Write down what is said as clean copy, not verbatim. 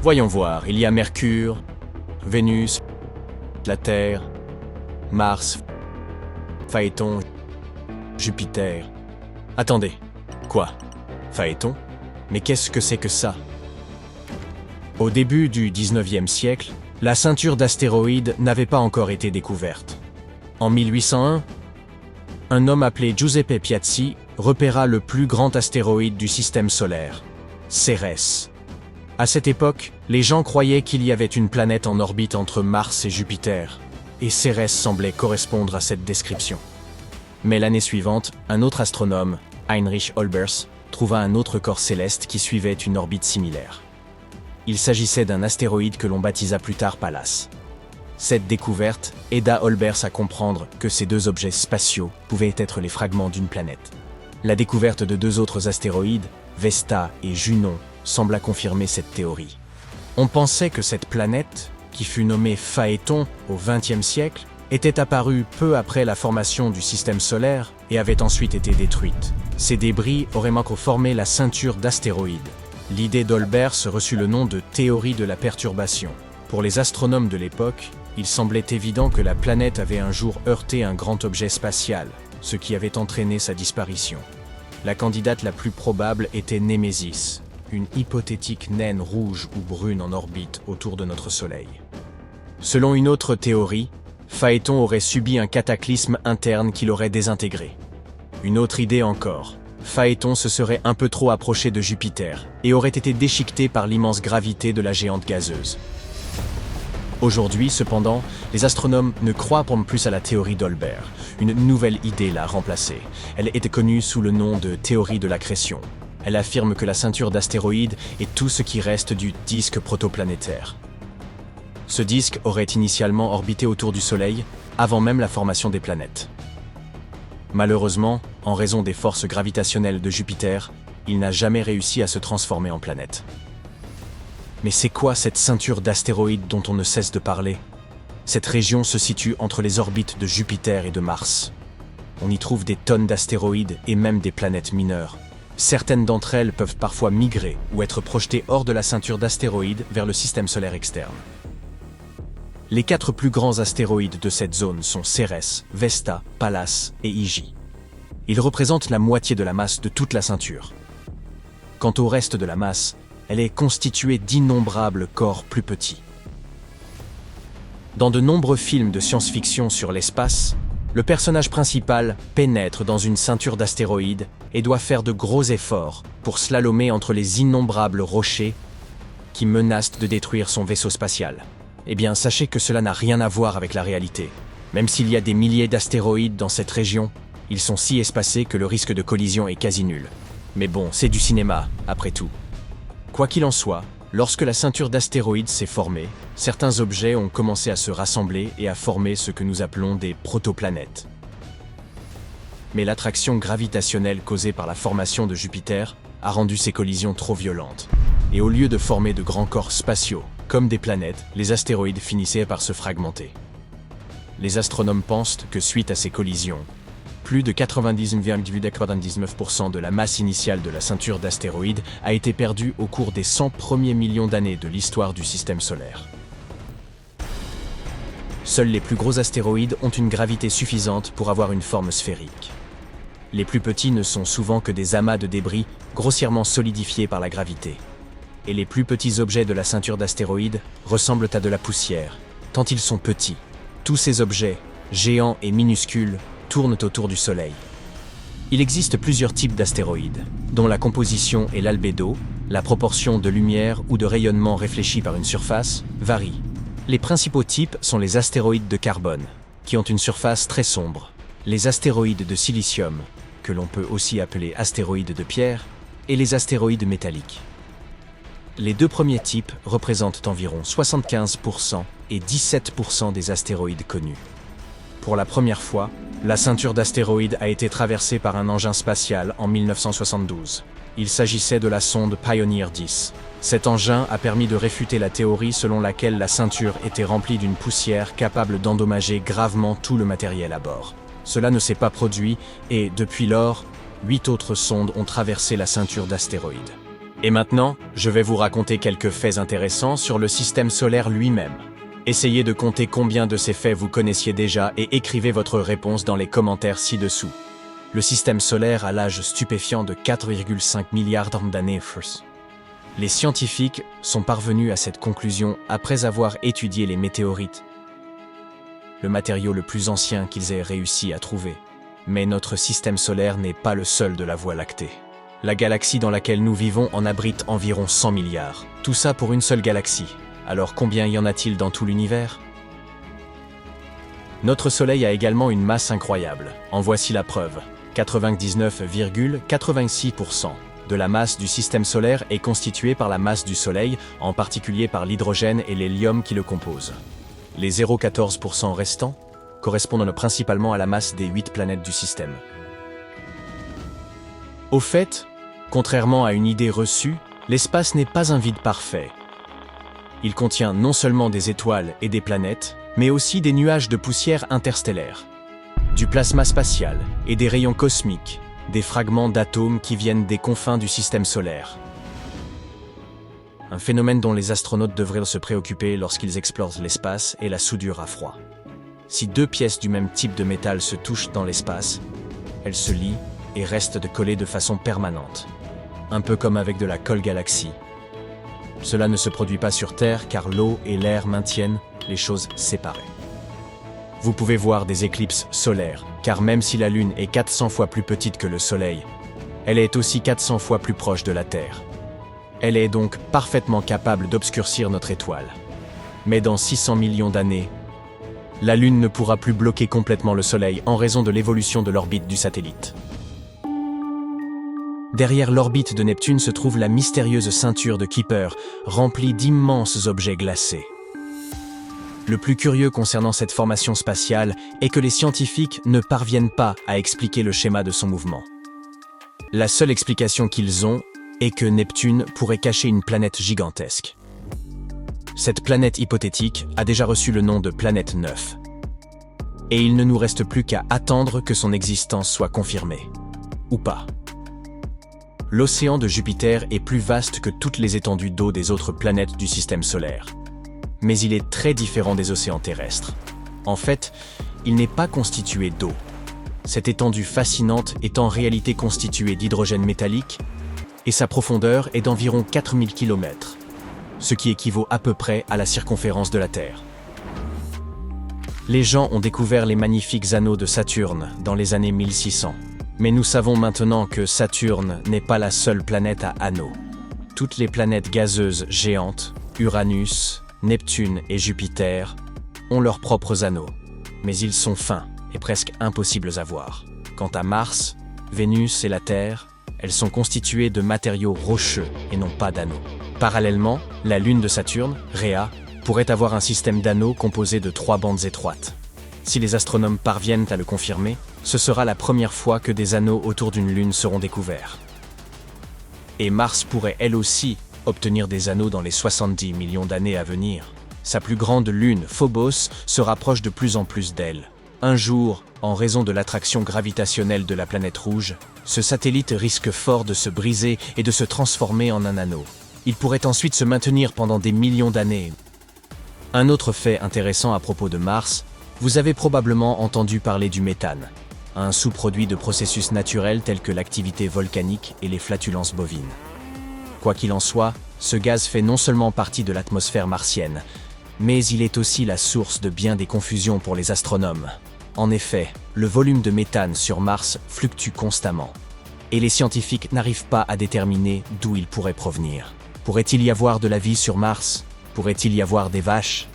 Voyons voir, il y a Mercure, Vénus, la Terre, Mars, Phaéton, Jupiter. Attendez, quoi? Phaéton? Mais qu'est-ce que c'est que ça? Au début du 19e siècle, la ceinture d'astéroïdes n'avait pas encore été découverte. En 1801, un homme appelé Giuseppe Piazzi repéra le plus grand astéroïde du système solaire, Cérès. À cette époque, les gens croyaient qu'il y avait une planète en orbite entre Mars et Jupiter, et Cérès semblait correspondre à cette description. Mais l'année suivante, un autre astronome, Heinrich Olbers, trouva un autre corps céleste qui suivait une orbite similaire. Il s'agissait d'un astéroïde que l'on baptisa plus tard Pallas. Cette découverte aida Olbers à comprendre que ces deux objets spatiaux pouvaient être les fragments d'une planète. La découverte de deux autres astéroïdes, Vesta et Junon, sembla confirmer cette théorie. On pensait que cette planète, qui fut nommée Phaéton au XXe siècle, était apparue peu après la formation du système solaire et avait ensuite été détruite. Ces débris auraient formé la ceinture d'astéroïdes. L'idée d'Olbers reçut le nom de théorie de la perturbation. Pour les astronomes de l'époque, il semblait évident que la planète avait un jour heurté un grand objet spatial, ce qui avait entraîné sa disparition. La candidate la plus probable était Némésis, une hypothétique naine rouge ou brune en orbite autour de notre Soleil. Selon une autre théorie, Phaéton aurait subi un cataclysme interne qui l'aurait désintégré. Une autre idée encore, Phaéton se serait un peu trop approché de Jupiter et aurait été déchiqueté par l'immense gravité de la géante gazeuse. Aujourd'hui, cependant, les astronomes ne croient plus à la théorie d'Olbers. Une nouvelle idée l'a remplacée. Elle était connue sous le nom de théorie de l'accrétion. Elle affirme que la ceinture d'astéroïdes est tout ce qui reste du disque protoplanétaire. Ce disque aurait initialement orbité autour du Soleil, avant même la formation des planètes. Malheureusement, en raison des forces gravitationnelles de Jupiter, il n'a jamais réussi à se transformer en planète. Mais c'est quoi cette ceinture d'astéroïdes dont on ne cesse de parler? Cette région se situe entre les orbites de Jupiter et de Mars. On y trouve des tonnes d'astéroïdes et même des planètes mineures. Certaines d'entre elles peuvent parfois migrer ou être projetées hors de la ceinture d'astéroïdes vers le système solaire externe. Les 4 plus grands astéroïdes de cette zone sont Cérès, Vesta, Pallas et Hygie. Ils représentent la moitié de la masse de toute la ceinture. Quant au reste de la masse, elle est constituée d'innombrables corps plus petits. Dans de nombreux films de science-fiction sur l'espace, le personnage principal pénètre dans une ceinture d'astéroïdes et doit faire de gros efforts pour slalomer entre les innombrables rochers qui menacent de détruire son vaisseau spatial. Eh bien, sachez que cela n'a rien à voir avec la réalité. Même s'il y a des milliers d'astéroïdes dans cette région, ils sont si espacés que le risque de collision est quasi nul. Mais bon, c'est du cinéma, après tout. Quoi qu'il en soit, lorsque la ceinture d'astéroïdes s'est formée, certains objets ont commencé à se rassembler et à former ce que nous appelons des protoplanètes. Mais l'attraction gravitationnelle causée par la formation de Jupiter a rendu ces collisions trop violentes. Et au lieu de former de grands corps spatiaux, comme des planètes, les astéroïdes finissaient par se fragmenter. Les astronomes pensent que suite à ces collisions, plus de 99,99% de la masse initiale de la ceinture d'astéroïdes a été perdue au cours des 100 premiers millions d'années de l'histoire du système solaire. Seuls les plus gros astéroïdes ont une gravité suffisante pour avoir une forme sphérique. Les plus petits ne sont souvent que des amas de débris grossièrement solidifiés par la gravité. Et les plus petits objets de la ceinture d'astéroïdes ressemblent à de la poussière, tant ils sont petits. Tous ces objets, géants et minuscules, tournent autour du Soleil. Il existe plusieurs types d'astéroïdes, dont la composition et l'albédo, la proportion de lumière ou de rayonnement réfléchi par une surface, varient. Les principaux types sont les astéroïdes de carbone, qui ont une surface très sombre, les astéroïdes de silicium, que l'on peut aussi appeler astéroïdes de pierre, et les astéroïdes métalliques. Les deux premiers types représentent environ 75% et 17% des astéroïdes connus. Pour la première fois, la ceinture d'astéroïdes a été traversée par un engin spatial en 1972. Il s'agissait de la sonde Pioneer 10. Cet engin a permis de réfuter la théorie selon laquelle la ceinture était remplie d'une poussière capable d'endommager gravement tout le matériel à bord. Cela ne s'est pas produit et, depuis lors, 8 autres sondes ont traversé la ceinture d'astéroïdes. Et maintenant, je vais vous raconter quelques faits intéressants sur le système solaire lui-même. Essayez de compter combien de ces faits vous connaissiez déjà et écrivez votre réponse dans les commentaires ci-dessous. Le système solaire a l'âge stupéfiant de 4,5 milliards d'années. Les scientifiques sont parvenus à cette conclusion après avoir étudié les météorites, le matériau le plus ancien qu'ils aient réussi à trouver. Mais notre système solaire n'est pas le seul de la Voie lactée. La galaxie dans laquelle nous vivons en abrite environ 100 milliards. Tout ça pour une seule galaxie. Alors combien y en a-t-il dans tout l'univers? Notre Soleil a également une masse incroyable. En voici la preuve. 99,86% de la masse du système solaire est constituée par la masse du Soleil, en particulier par l'hydrogène et l'hélium qui le composent. Les 0,14% restants correspondent principalement à la masse des 8 planètes du système. Au fait, contrairement à une idée reçue, l'espace n'est pas un vide parfait. Il contient non seulement des étoiles et des planètes, mais aussi des nuages de poussière interstellaire, du plasma spatial et des rayons cosmiques, des fragments d'atomes qui viennent des confins du système solaire. Un phénomène dont les astronautes devraient se préoccuper lorsqu'ils explorent l'espace est la soudure à froid. Si deux pièces du même type de métal se touchent dans l'espace, elles se lient et restent collées de façon permanente, un peu comme avec de la colle galaxie. Cela ne se produit pas sur Terre car l'eau et l'air maintiennent les choses séparées. Vous pouvez voir des éclipses solaires, car même si la Lune est 400 fois plus petite que le Soleil, elle est aussi 400 fois plus proche de la Terre. Elle est donc parfaitement capable d'obscurcir notre étoile. Mais dans 600 millions d'années, la Lune ne pourra plus bloquer complètement le Soleil en raison de l'évolution de l'orbite du satellite. Derrière l'orbite de Neptune se trouve la mystérieuse ceinture de Kuiper, remplie d'immenses objets glacés. Le plus curieux concernant cette formation spatiale est que les scientifiques ne parviennent pas à expliquer le schéma de son mouvement. La seule explication qu'ils ont est que Neptune pourrait cacher une planète gigantesque. Cette planète hypothétique a déjà reçu le nom de planète 9. Et il ne nous reste plus qu'à attendre que son existence soit confirmée. Ou pas. L'océan de Jupiter est plus vaste que toutes les étendues d'eau des autres planètes du système solaire. Mais il est très différent des océans terrestres. En fait, il n'est pas constitué d'eau. Cette étendue fascinante est en réalité constituée d'hydrogène métallique, et sa profondeur est d'environ 4000 km, ce qui équivaut à peu près à la circonférence de la Terre. Les gens ont découvert les magnifiques anneaux de Saturne dans les années 1600, mais nous savons maintenant que Saturne n'est pas la seule planète à anneaux. Toutes les planètes gazeuses géantes, Uranus, Neptune et Jupiter, ont leurs propres anneaux, mais ils sont fins et presque impossibles à voir. Quant à Mars, Vénus et la Terre, elles sont constituées de matériaux rocheux et non pas d'anneaux. Parallèlement, la Lune de Saturne, Rhea, pourrait avoir un système d'anneaux composé de 3 bandes étroites. Si les astronomes parviennent à le confirmer, ce sera la première fois que des anneaux autour d'une Lune seront découverts. Et Mars pourrait elle aussi obtenir des anneaux dans les 70 millions d'années à venir. Sa plus grande lune, Phobos, se rapproche de plus en plus d'elle. Un jour, en raison de l'attraction gravitationnelle de la planète rouge, ce satellite risque fort de se briser et de se transformer en un anneau. Il pourrait ensuite se maintenir pendant des millions d'années. Un autre fait intéressant à propos de Mars, vous avez probablement entendu parler du méthane, un sous-produit de processus naturels tels que l'activité volcanique et les flatulences bovines. Quoi qu'il en soit, ce gaz fait non seulement partie de l'atmosphère martienne, mais il est aussi la source de bien des confusions pour les astronomes. En effet, le volume de méthane sur Mars fluctue constamment, et les scientifiques n'arrivent pas à déterminer d'où il pourrait provenir. Pourrait-il y avoir de la vie sur Mars? Pourrait-il y avoir des vaches?